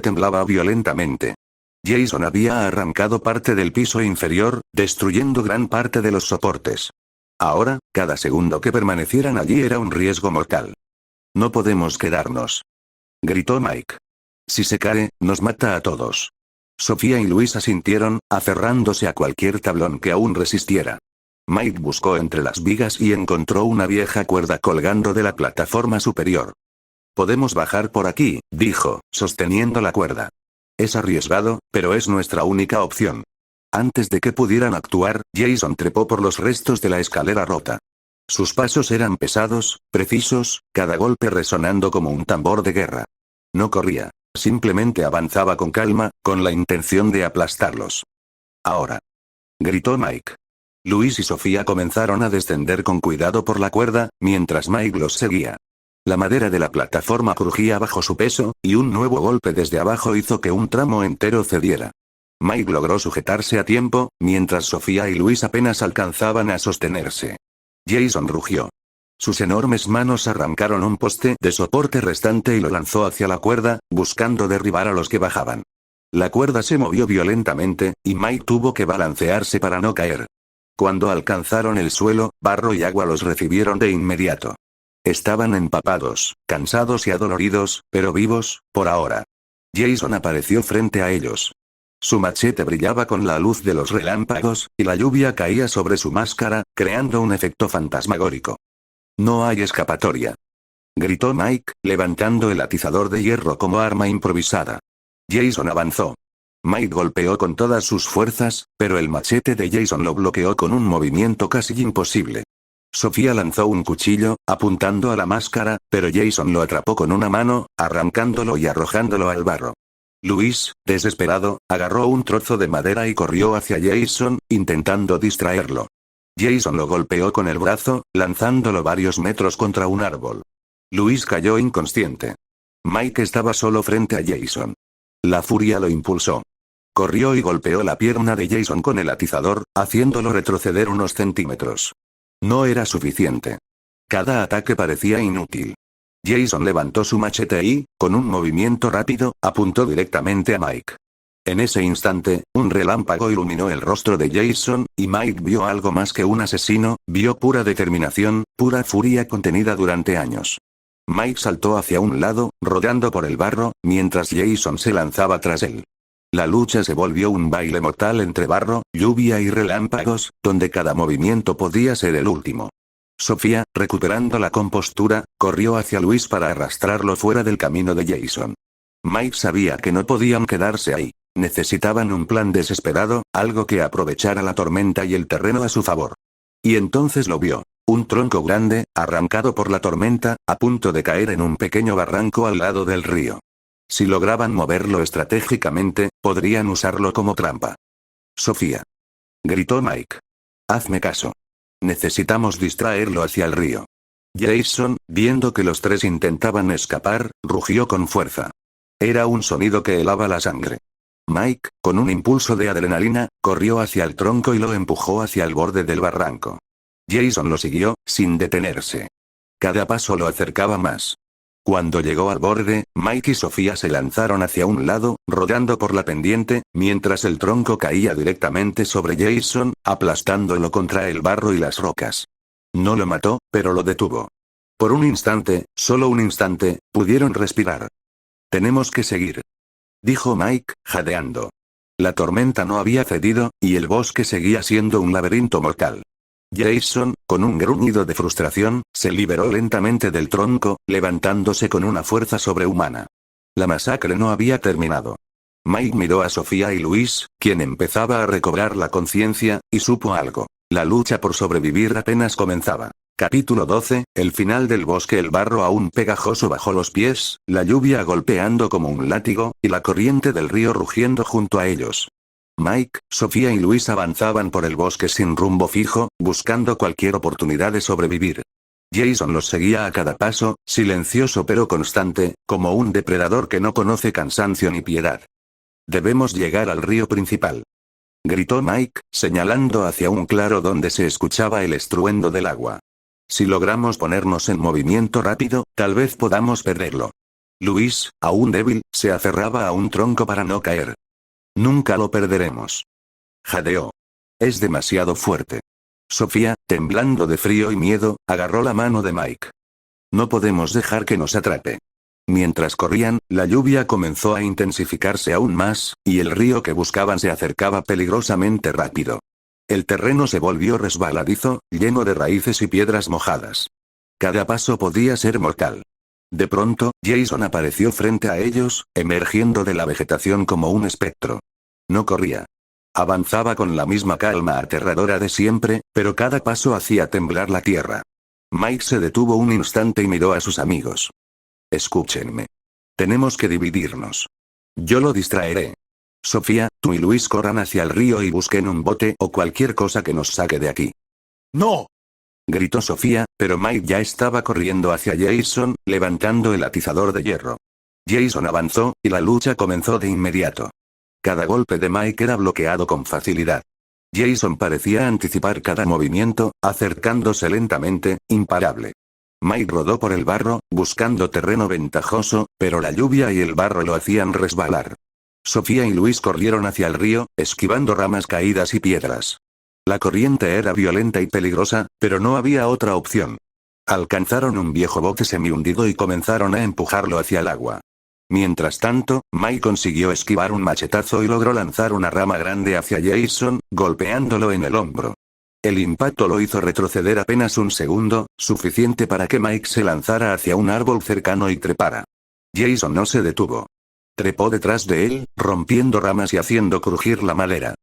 temblaba violentamente. Jason había arrancado parte del piso inferior, destruyendo gran parte de los soportes. Ahora, cada segundo que permanecieran allí era un riesgo mortal. No podemos quedarnos, gritó Mike. Si se cae, nos mata a todos. Sofía y Luis asintieron, aferrándose a cualquier tablón que aún resistiera. Mike buscó entre las vigas y encontró una vieja cuerda colgando de la plataforma superior. Podemos bajar por aquí, dijo, sosteniendo la cuerda. Es arriesgado, pero es nuestra única opción. Antes de que pudieran actuar, Jason trepó por los restos de la escalera rota. Sus pasos eran pesados, precisos, cada golpe resonando como un tambor de guerra. No corría, simplemente avanzaba con calma, con la intención de aplastarlos. Ahora, gritó Mike. Luis y Sofía comenzaron a descender con cuidado por la cuerda, mientras Mike los seguía. La madera de la plataforma crujía bajo su peso, y un nuevo golpe desde abajo hizo que un tramo entero cediera. Mike logró sujetarse a tiempo, mientras Sofía y Luis apenas alcanzaban a sostenerse. Jason rugió. Sus enormes manos arrancaron un poste de soporte restante y lo lanzó hacia la cuerda, buscando derribar a los que bajaban. La cuerda se movió violentamente, y Mike tuvo que balancearse para no caer. Cuando alcanzaron el suelo, barro y agua los recibieron de inmediato. Estaban empapados, cansados y adoloridos, pero vivos, por ahora. Jason apareció frente a ellos. Su machete brillaba con la luz de los relámpagos, y la lluvia caía sobre su máscara, creando un efecto fantasmagórico. No hay escapatoria, gritó Mike, levantando el atizador de hierro como arma improvisada. Jason avanzó. Mike golpeó con todas sus fuerzas, pero el machete de Jason lo bloqueó con un movimiento casi imposible. Sofía lanzó un cuchillo, apuntando a la máscara, pero Jason lo atrapó con una mano, arrancándolo y arrojándolo al barro. Luis, desesperado, agarró un trozo de madera y corrió hacia Jason, intentando distraerlo. Jason lo golpeó con el brazo, lanzándolo varios metros contra un árbol. Luis cayó inconsciente. Mike estaba solo frente a Jason. La furia lo impulsó. Corrió y golpeó la pierna de Jason con el atizador, haciéndolo retroceder unos centímetros. No era suficiente. Cada ataque parecía inútil. Jason levantó su machete y, con un movimiento rápido, apuntó directamente a Mike. En ese instante, un relámpago iluminó el rostro de Jason, y Mike vio algo más que un asesino, vio pura determinación, pura furia contenida durante años. Mike saltó hacia un lado, rodando por el barro, mientras Jason se lanzaba tras él. La lucha se volvió un baile mortal entre barro, lluvia y relámpagos, donde cada movimiento podía ser el último. Sofía, recuperando la compostura, corrió hacia Luis para arrastrarlo fuera del camino de Jason. Mike sabía que no podían quedarse ahí. Necesitaban un plan desesperado, algo que aprovechara la tormenta y el terreno a su favor. Y entonces lo vio. Un tronco grande, arrancado por la tormenta, a punto de caer en un pequeño barranco al lado del río. Si lograban moverlo estratégicamente, podrían usarlo como trampa. Sofía, gritó Mike. Hazme caso. Necesitamos distraerlo hacia el río. Jason, viendo que los tres intentaban escapar, rugió con fuerza. Era un sonido que helaba la sangre. Mike, con un impulso de adrenalina, corrió hacia el tronco y lo empujó hacia el borde del barranco. Jason lo siguió, sin detenerse. Cada paso lo acercaba más. Cuando llegó al borde, Mike y Sofía se lanzaron hacia un lado, rodando por la pendiente, mientras el tronco caía directamente sobre Jason, aplastándolo contra el barro y las rocas. No lo mató, pero lo detuvo. Por un instante, solo un instante, pudieron respirar. Tenemos que seguir, dijo Mike, jadeando. La tormenta no había cedido, y el bosque seguía siendo un laberinto mortal. Jason, con un gruñido de frustración, se liberó lentamente del tronco, levantándose con una fuerza sobrehumana. La masacre no había terminado. Mike miró a Sofía y Luis, quien empezaba a recobrar la conciencia, y supo algo. La lucha por sobrevivir apenas comenzaba. Capítulo 12, el final del bosque. El barro aún pegajoso bajo los pies, la lluvia golpeando como un látigo, y la corriente del río rugiendo junto a ellos. Mike, Sofía y Luis avanzaban por el bosque sin rumbo fijo, buscando cualquier oportunidad de sobrevivir. Jason los seguía a cada paso, silencioso pero constante, como un depredador que no conoce cansancio ni piedad. Debemos llegar al río principal, gritó Mike, señalando hacia un claro donde se escuchaba el estruendo del agua. Si logramos ponernos en movimiento rápido, tal vez podamos perderlo. Luis, aún débil, se aferraba a un tronco para no caer. Nunca lo perderemos. Jadeó. Es demasiado fuerte. Sofía, temblando de frío y miedo, agarró la mano de Mike. No podemos dejar que nos atrape. Mientras corrían, la lluvia comenzó a intensificarse aún más, y el río que buscaban se acercaba peligrosamente rápido. El terreno se volvió resbaladizo, lleno de raíces y piedras mojadas. Cada paso podía ser mortal. De pronto, Jason apareció frente a ellos, emergiendo de la vegetación como un espectro. No corría. Avanzaba con la misma calma aterradora de siempre, pero cada paso hacía temblar la tierra. Mike se detuvo un instante y miró a sus amigos. Escúchenme. Tenemos que dividirnos. Yo lo distraeré. Sofía, tú y Luis corran hacia el río y busquen un bote o cualquier cosa que nos saque de aquí. ¡No! Gritó Sofía, pero Mike ya estaba corriendo hacia Jason, levantando el atizador de hierro. Jason avanzó, y la lucha comenzó de inmediato. Cada golpe de Mike era bloqueado con facilidad. Jason parecía anticipar cada movimiento, acercándose lentamente, imparable. Mike rodó por el barro, buscando terreno ventajoso, pero la lluvia y el barro lo hacían resbalar. Sofía y Luis corrieron hacia el río, esquivando ramas caídas y piedras. La corriente era violenta y peligrosa, pero no había otra opción. Alcanzaron un viejo bote semihundido y comenzaron a empujarlo hacia el agua. Mientras tanto, Mike consiguió esquivar un machetazo y logró lanzar una rama grande hacia Jason, golpeándolo en el hombro. El impacto lo hizo retroceder apenas un segundo, suficiente para que Mike se lanzara hacia un árbol cercano y trepara. Jason no se detuvo. Trepó detrás de él, rompiendo ramas y haciendo crujir la madera.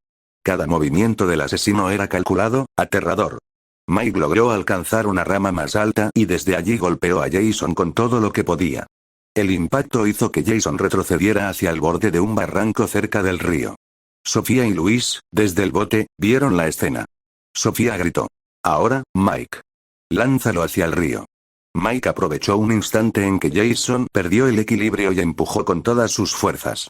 Cada movimiento del asesino era calculado, aterrador. Mike logró alcanzar una rama más alta y desde allí golpeó a Jason con todo lo que podía. El impacto hizo que Jason retrocediera hacia el borde de un barranco cerca del río. Sofía y Luis, desde el bote, vieron la escena. Sofía gritó. Ahora, Mike. Lánzalo hacia el río. Mike aprovechó un instante en que Jason perdió el equilibrio y empujó con todas sus fuerzas.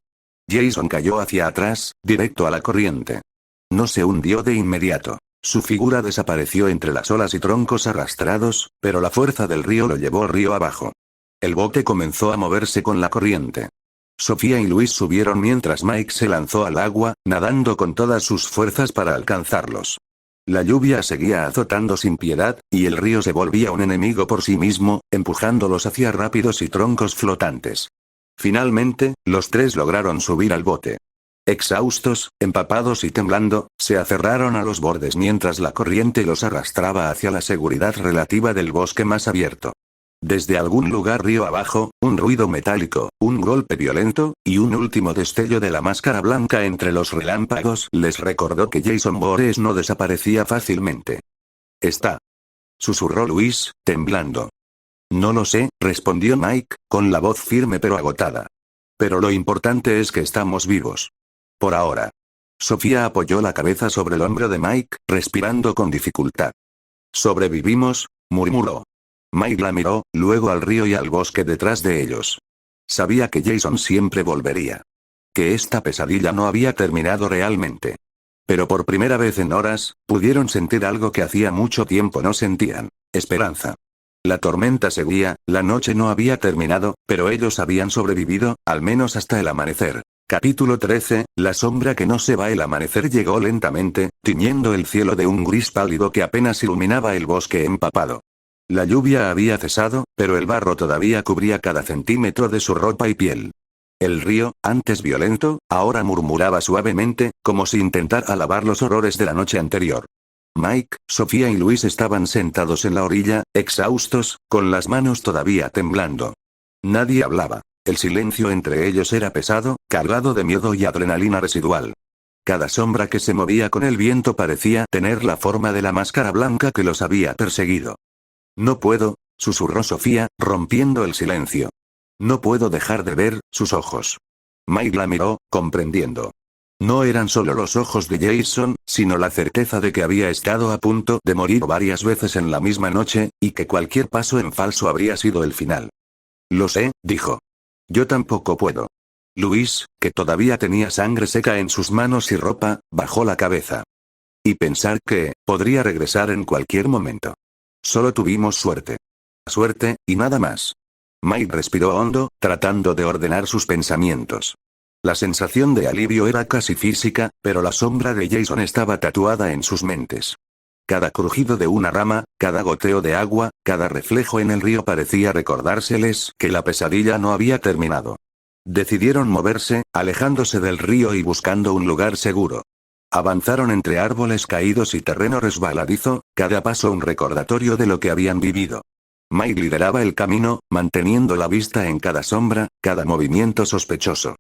Jason cayó hacia atrás, directo a la corriente. No se hundió de inmediato. Su figura desapareció entre las olas y troncos arrastrados, pero la fuerza del río lo llevó río abajo. El bote comenzó a moverse con la corriente. Sofía y Luis subieron mientras Mike se lanzó al agua, nadando con todas sus fuerzas para alcanzarlos. La lluvia seguía azotando sin piedad, y el río se volvía un enemigo por sí mismo, empujándolos hacia rápidos y troncos flotantes. Finalmente, los tres lograron subir al bote. Exhaustos, empapados y temblando, se aferraron a los bordes mientras la corriente los arrastraba hacia la seguridad relativa del bosque más abierto. Desde algún lugar río abajo, un ruido metálico, un golpe violento, y un último destello de la máscara blanca entre los relámpagos les recordó que Jason Voorhees no desaparecía fácilmente. «Está», susurró Luis, temblando. «No lo sé», respondió Mike, con la voz firme pero agotada. «Pero lo importante es que estamos vivos. Por ahora». Sofía apoyó la cabeza sobre el hombro de Mike, respirando con dificultad. «Sobrevivimos», murmuró. Mike la miró, luego al río y al bosque detrás de ellos. Sabía que Jason siempre volvería. Que esta pesadilla no había terminado realmente. Pero por primera vez en horas, pudieron sentir algo que hacía mucho tiempo no sentían: esperanza. La tormenta seguía, la noche no había terminado, pero ellos habían sobrevivido, al menos hasta el amanecer. Capítulo 13, la sombra que no se va. El amanecer llegó lentamente, tiñendo el cielo de un gris pálido que apenas iluminaba el bosque empapado. La lluvia había cesado, pero el barro todavía cubría cada centímetro de su ropa y piel. El río, antes violento, ahora murmuraba suavemente, como si intentara lavar los horrores de la noche anterior. Mike, Sofía y Luis estaban sentados en la orilla, exhaustos, con las manos todavía temblando. Nadie hablaba. El silencio entre ellos era pesado, cargado de miedo y adrenalina residual. Cada sombra que se movía con el viento parecía tener la forma de la máscara blanca que los había perseguido. «No puedo», susurró Sofía, rompiendo el silencio. «No puedo dejar de ver sus ojos». Mike la miró, comprendiendo. No eran solo los ojos de Jason, sino la certeza de que había estado a punto de morir varias veces en la misma noche, y que cualquier paso en falso habría sido el final. «Lo sé», dijo. «Yo tampoco puedo». Luis, que todavía tenía sangre seca en sus manos y ropa, bajó la cabeza. «Y pensar que podría regresar en cualquier momento. Solo tuvimos suerte. Suerte, y nada más». Mike respiró hondo, tratando de ordenar sus pensamientos. La sensación de alivio era casi física, pero la sombra de Jason estaba tatuada en sus mentes. Cada crujido de una rama, cada goteo de agua, cada reflejo en el río parecía recordárseles que la pesadilla no había terminado. Decidieron moverse, alejándose del río y buscando un lugar seguro. Avanzaron entre árboles caídos y terreno resbaladizo, cada paso un recordatorio de lo que habían vivido. Mike lideraba el camino, manteniendo la vista en cada sombra, cada movimiento sospechoso.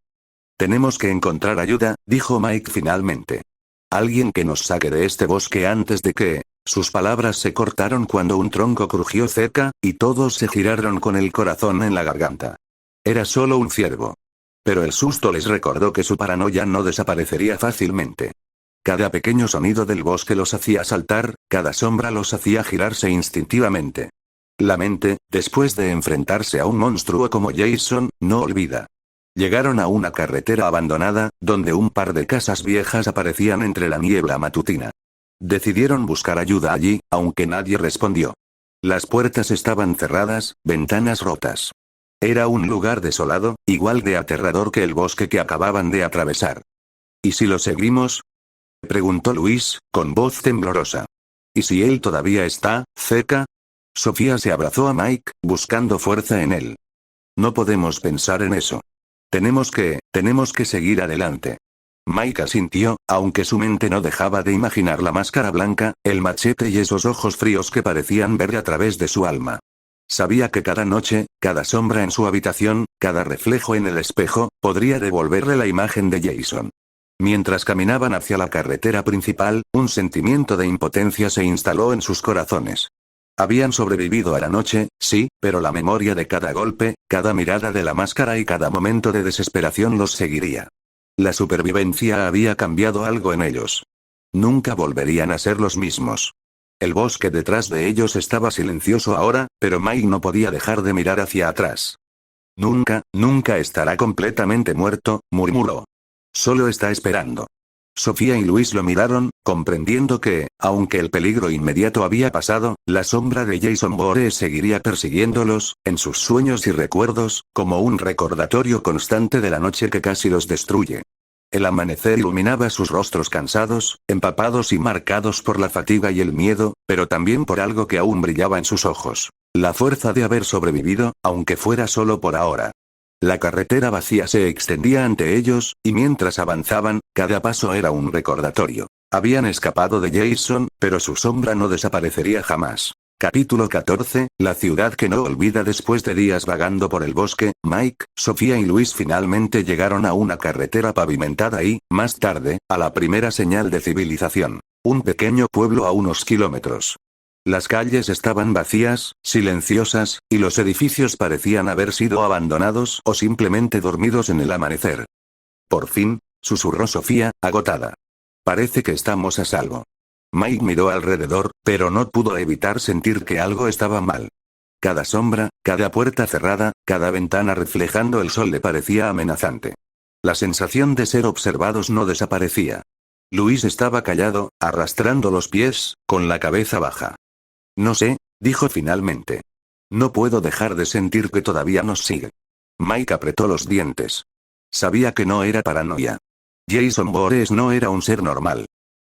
Tenemos que encontrar ayuda, dijo Mike finalmente. Alguien que nos saque de este bosque antes de que... Sus palabras se cortaron cuando un tronco crujió cerca, y todos se giraron con el corazón en la garganta. Era solo un ciervo. Pero el susto les recordó que su paranoia no desaparecería fácilmente. Cada pequeño sonido del bosque los hacía saltar, cada sombra los hacía girarse instintivamente. La mente, después de enfrentarse a un monstruo como Jason, no olvida. Llegaron a una carretera abandonada, donde un par de casas viejas aparecían entre la niebla matutina. Decidieron buscar ayuda allí, aunque nadie respondió. Las puertas estaban cerradas, ventanas rotas. Era un lugar desolado, igual de aterrador que el bosque que acababan de atravesar. ¿Y si lo seguimos?, preguntó Luis, con voz temblorosa. ¿Y si él todavía está cerca? Sofía se abrazó a Mike, buscando fuerza en él. No podemos pensar en eso. Tenemos que seguir adelante. Mike asintió, aunque su mente no dejaba de imaginar la máscara blanca, el machete y esos ojos fríos que parecían ver a través de su alma. Sabía que cada noche, cada sombra en su habitación, cada reflejo en el espejo, podría devolverle la imagen de Jason. Mientras caminaban hacia la carretera principal, un sentimiento de impotencia se instaló en sus corazones. Habían sobrevivido a la noche, sí, pero la memoria de cada golpe, cada mirada de la máscara y cada momento de desesperación los seguiría. La supervivencia había cambiado algo en ellos. Nunca volverían a ser los mismos. El bosque detrás de ellos estaba silencioso ahora, pero Mike no podía dejar de mirar hacia atrás. Nunca estará completamente muerto, murmuró. Solo está esperando. Sofía y Luis lo miraron, comprendiendo que, aunque el peligro inmediato había pasado, la sombra de Jason Voorhees seguiría persiguiéndolos, en sus sueños y recuerdos, como un recordatorio constante de la noche que casi los destruye. El amanecer iluminaba sus rostros cansados, empapados y marcados por la fatiga y el miedo, pero también por algo que aún brillaba en sus ojos. La fuerza de haber sobrevivido, aunque fuera solo por ahora. La carretera vacía se extendía ante ellos, y mientras avanzaban, cada paso era un recordatorio. Habían escapado de Jason, pero su sombra no desaparecería jamás. Capítulo 14, la ciudad que no olvida. Después de días vagando por el bosque, Mike, Sofía y Luis finalmente llegaron a una carretera pavimentada y, más tarde, a la primera señal de civilización. Un pequeño pueblo a unos kilómetros. Las calles estaban vacías, silenciosas, y los edificios parecían haber sido abandonados o simplemente dormidos en el amanecer. Por fin, susurró Sofía, agotada. Parece que estamos a salvo. Mike miró alrededor, pero no pudo evitar sentir que algo estaba mal. Cada sombra, cada puerta cerrada, cada ventana reflejando el sol le parecía amenazante. La sensación de ser observados no desaparecía. Luis estaba callado, arrastrando los pies, con la cabeza baja. No sé, dijo finalmente. No puedo dejar de sentir que todavía nos sigue. Mike apretó los dientes. Sabía que no era paranoia. Jason Voorhees no era un ser normal.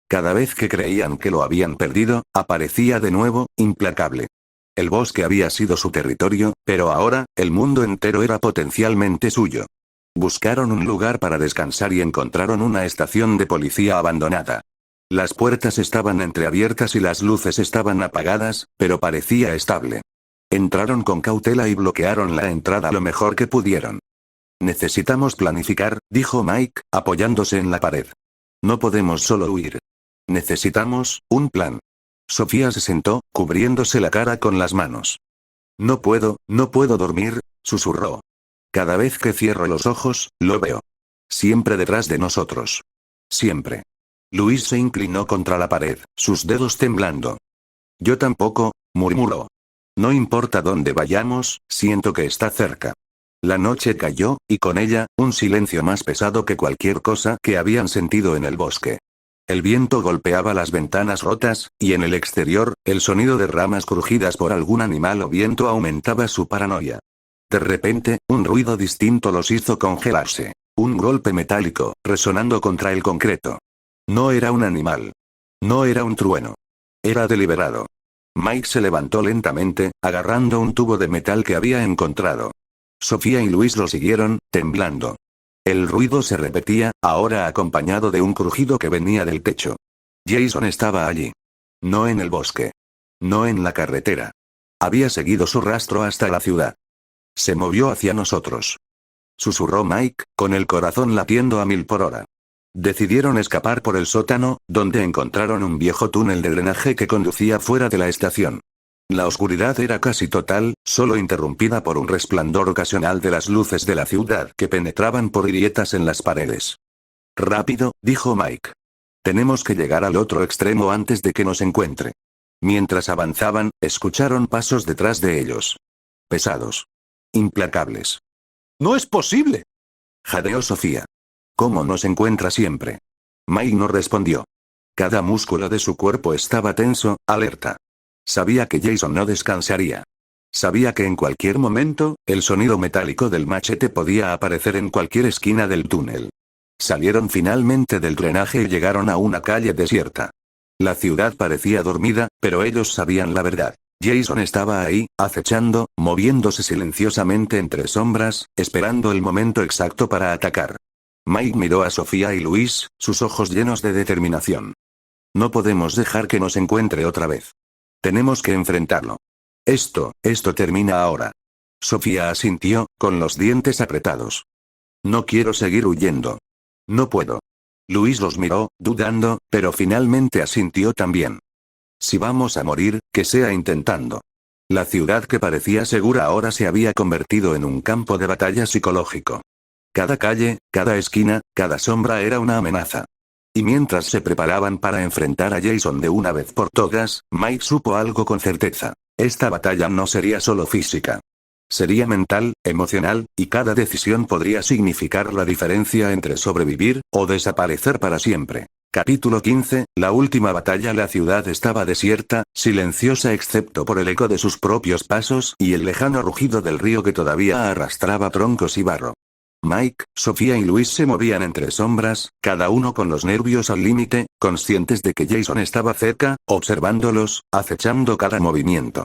Cada vez que creían que lo habían perdido, aparecía de nuevo, implacable. El bosque había sido su territorio, pero ahora, el mundo entero era potencialmente suyo. Buscaron un lugar para descansar y encontraron una estación de policía abandonada. Las puertas estaban entreabiertas y las luces estaban apagadas, pero parecía estable. Entraron con cautela y bloquearon la entrada lo mejor que pudieron. Necesitamos planificar, dijo Mike, apoyándose en la pared. No podemos solo huir. Necesitamos un plan. Sofía se sentó, cubriéndose la cara con las manos. No puedo dormir, susurró. Cada vez que cierro los ojos, lo veo. Siempre detrás de nosotros. Siempre. Luis se inclinó contra la pared, sus dedos temblando. Yo tampoco, murmuró. No importa dónde vayamos, siento que está cerca. La noche cayó, y con ella, un silencio más pesado que cualquier cosa que habían sentido en el bosque. El viento golpeaba las ventanas rotas, y en el exterior, el sonido de ramas crujidas por algún animal o viento aumentaba su paranoia. De repente, un ruido distinto los hizo congelarse. Un golpe metálico, resonando contra el concreto. No era un animal. No era un trueno. Era deliberado. Mike se levantó lentamente, agarrando un tubo de metal que había encontrado. Sofía y Luis lo siguieron, temblando. El ruido se repetía, ahora acompañado de un crujido que venía del techo. Jason estaba allí. No en el bosque. No en la carretera. Había seguido su rastro hasta la ciudad. Se movió hacia nosotros. Susurró Mike, con el corazón latiendo a 1000 por hora. Decidieron escapar por el sótano, donde encontraron un viejo túnel de drenaje que conducía fuera de la estación. La oscuridad era casi total, solo interrumpida por un resplandor ocasional de las luces de la ciudad que penetraban por grietas en las paredes. Rápido, dijo Mike. Tenemos que llegar al otro extremo antes de que nos encuentre. Mientras avanzaban, escucharon pasos detrás de ellos. Pesados. Implacables. ¡No es posible!, jadeó Sofía. ¿Cómo nos encuentra siempre? Mike no respondió. Cada músculo de su cuerpo estaba tenso, alerta. Sabía que Jason no descansaría. Sabía que en cualquier momento, el sonido metálico del machete podía aparecer en cualquier esquina del túnel. Salieron finalmente del drenaje y llegaron a una calle desierta. La ciudad parecía dormida, pero ellos sabían la verdad. Jason estaba ahí, acechando, moviéndose silenciosamente entre sombras, esperando el momento exacto para atacar. Mike miró a Sofía y Luis, sus ojos llenos de determinación. No podemos dejar que nos encuentre otra vez. Tenemos que enfrentarlo. Esto termina ahora. Sofía asintió, con los dientes apretados. No quiero seguir huyendo. No puedo. Luis los miró, dudando, pero finalmente asintió también. Si vamos a morir, que sea intentando. La ciudad que parecía segura ahora se había convertido en un campo de batalla psicológico. Cada calle, cada esquina, cada sombra era una amenaza. Y mientras se preparaban para enfrentar a Jason de una vez por todas, Mike supo algo con certeza. Esta batalla no sería solo física. Sería mental, emocional, y cada decisión podría significar la diferencia entre sobrevivir, o desaparecer para siempre. Capítulo 15, la última batalla. La ciudad estaba desierta, silenciosa excepto por el eco de sus propios pasos y el lejano rugido del río que todavía arrastraba troncos y barro. Mike, Sofía y Luis se movían entre sombras, cada uno con los nervios al límite, conscientes de que Jason estaba cerca, observándolos, acechando cada movimiento.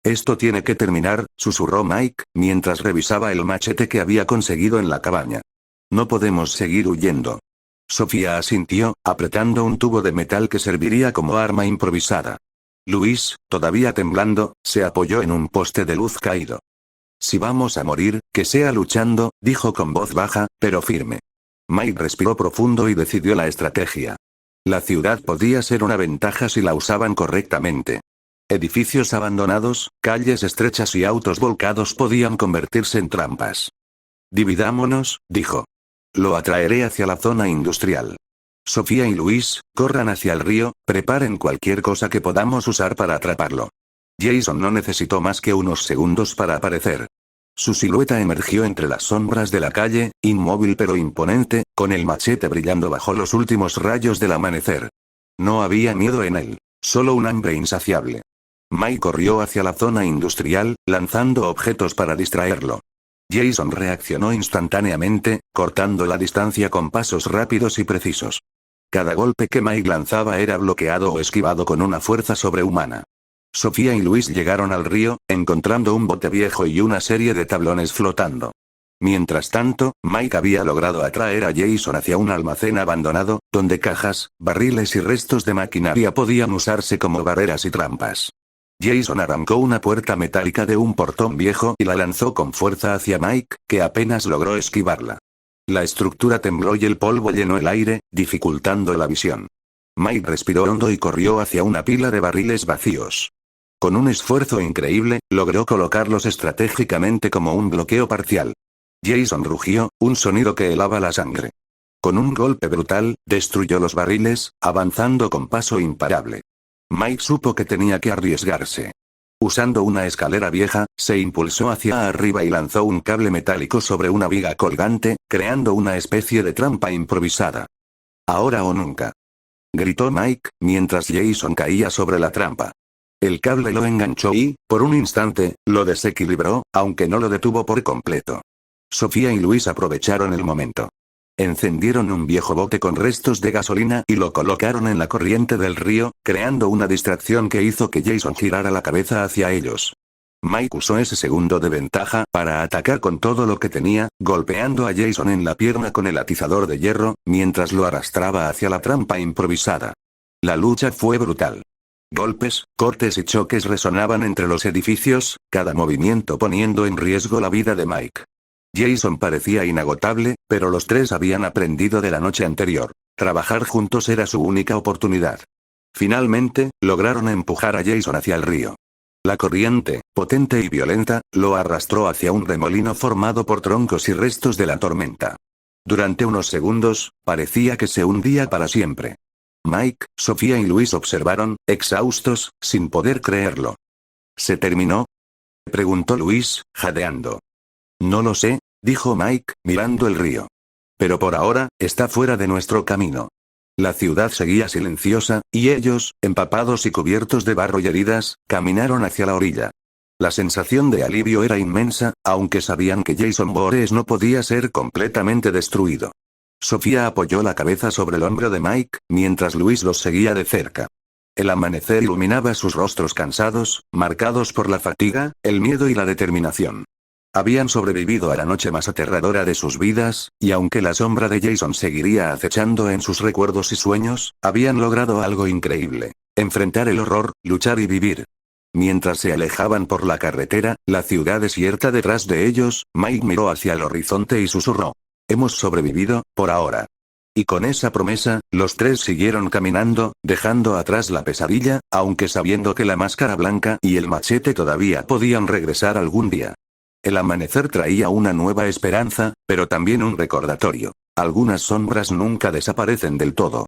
Esto tiene que terminar, susurró Mike, mientras revisaba el machete que había conseguido en la cabaña. No podemos seguir huyendo. Sofía asintió, apretando un tubo de metal que serviría como arma improvisada. Luis, todavía temblando, se apoyó en un poste de luz caído. Si vamos a morir, que sea luchando, dijo con voz baja, pero firme. Mike respiró profundo y decidió la estrategia. La ciudad podía ser una ventaja si la usaban correctamente. Edificios abandonados, calles estrechas y autos volcados podían convertirse en trampas. Dividámonos, dijo. Lo atraeré hacia la zona industrial. Sofía y Luis, corran hacia el río, preparen cualquier cosa que podamos usar para atraparlo. Jason no necesitó más que unos segundos para aparecer. Su silueta emergió entre las sombras de la calle, inmóvil pero imponente, con el machete brillando bajo los últimos rayos del amanecer. No había miedo en él, solo un hambre insaciable. Mike corrió hacia la zona industrial, lanzando objetos para distraerlo. Jason reaccionó instantáneamente, cortando la distancia con pasos rápidos y precisos. Cada golpe que Mike lanzaba era bloqueado o esquivado con una fuerza sobrehumana. Sofía y Luis llegaron al río, encontrando un bote viejo y una serie de tablones flotando. Mientras tanto, Mike había logrado atraer a Jason hacia un almacén abandonado, donde cajas, barriles y restos de maquinaria podían usarse como barreras y trampas. Jason arrancó una puerta metálica de un portón viejo y la lanzó con fuerza hacia Mike, que apenas logró esquivarla. La estructura tembló y el polvo llenó el aire, dificultando la visión. Mike respiró hondo y corrió hacia una pila de barriles vacíos. Con un esfuerzo increíble, logró colocarlos estratégicamente como un bloqueo parcial. Jason rugió, un sonido que helaba la sangre. Con un golpe brutal, destruyó los barriles, avanzando con paso imparable. Mike supo que tenía que arriesgarse. Usando una escalera vieja, se impulsó hacia arriba y lanzó un cable metálico sobre una viga colgante, creando una especie de trampa improvisada. Ahora o nunca. Gritó Mike, mientras Jason caía sobre la trampa. El cable lo enganchó y, por un instante, lo desequilibró, aunque no lo detuvo por completo. Sofía y Luis aprovecharon el momento. Encendieron un viejo bote con restos de gasolina y lo colocaron en la corriente del río, creando una distracción que hizo que Jason girara la cabeza hacia ellos. Mike usó ese segundo de ventaja para atacar con todo lo que tenía, golpeando a Jason en la pierna con el atizador de hierro, mientras lo arrastraba hacia la trampa improvisada. La lucha fue brutal. Golpes, cortes y choques resonaban entre los edificios, cada movimiento poniendo en riesgo la vida de Mike. Jason parecía inagotable, pero los tres habían aprendido de la noche anterior. Trabajar juntos era su única oportunidad. Finalmente, lograron empujar a Jason hacia el río. La corriente, potente y violenta, lo arrastró hacia un remolino formado por troncos y restos de la tormenta. Durante unos segundos, parecía que se hundía para siempre. Mike, Sofía y Luis observaron, exhaustos, sin poder creerlo. ¿Se terminó?, preguntó Luis, jadeando. No lo sé, dijo Mike, mirando el río. Pero por ahora, está fuera de nuestro camino. La ciudad seguía silenciosa, y ellos, empapados y cubiertos de barro y heridas, caminaron hacia la orilla. La sensación de alivio era inmensa, aunque sabían que Jason Voorhees no podía ser completamente destruido. Sofía apoyó la cabeza sobre el hombro de Mike, mientras Luis los seguía de cerca. El amanecer iluminaba sus rostros cansados, marcados por la fatiga, el miedo y la determinación. Habían sobrevivido a la noche más aterradora de sus vidas, y aunque la sombra de Jason seguiría acechando en sus recuerdos y sueños, habían logrado algo increíble: enfrentar el horror, luchar y vivir. Mientras se alejaban por la carretera, la ciudad desierta detrás de ellos, Mike miró hacia el horizonte y susurró: hemos sobrevivido, por ahora. Y con esa promesa, los tres siguieron caminando, dejando atrás la pesadilla, aunque sabiendo que la máscara blanca y el machete todavía podían regresar algún día. El amanecer traía una nueva esperanza, pero también un recordatorio. Algunas sombras nunca desaparecen del todo.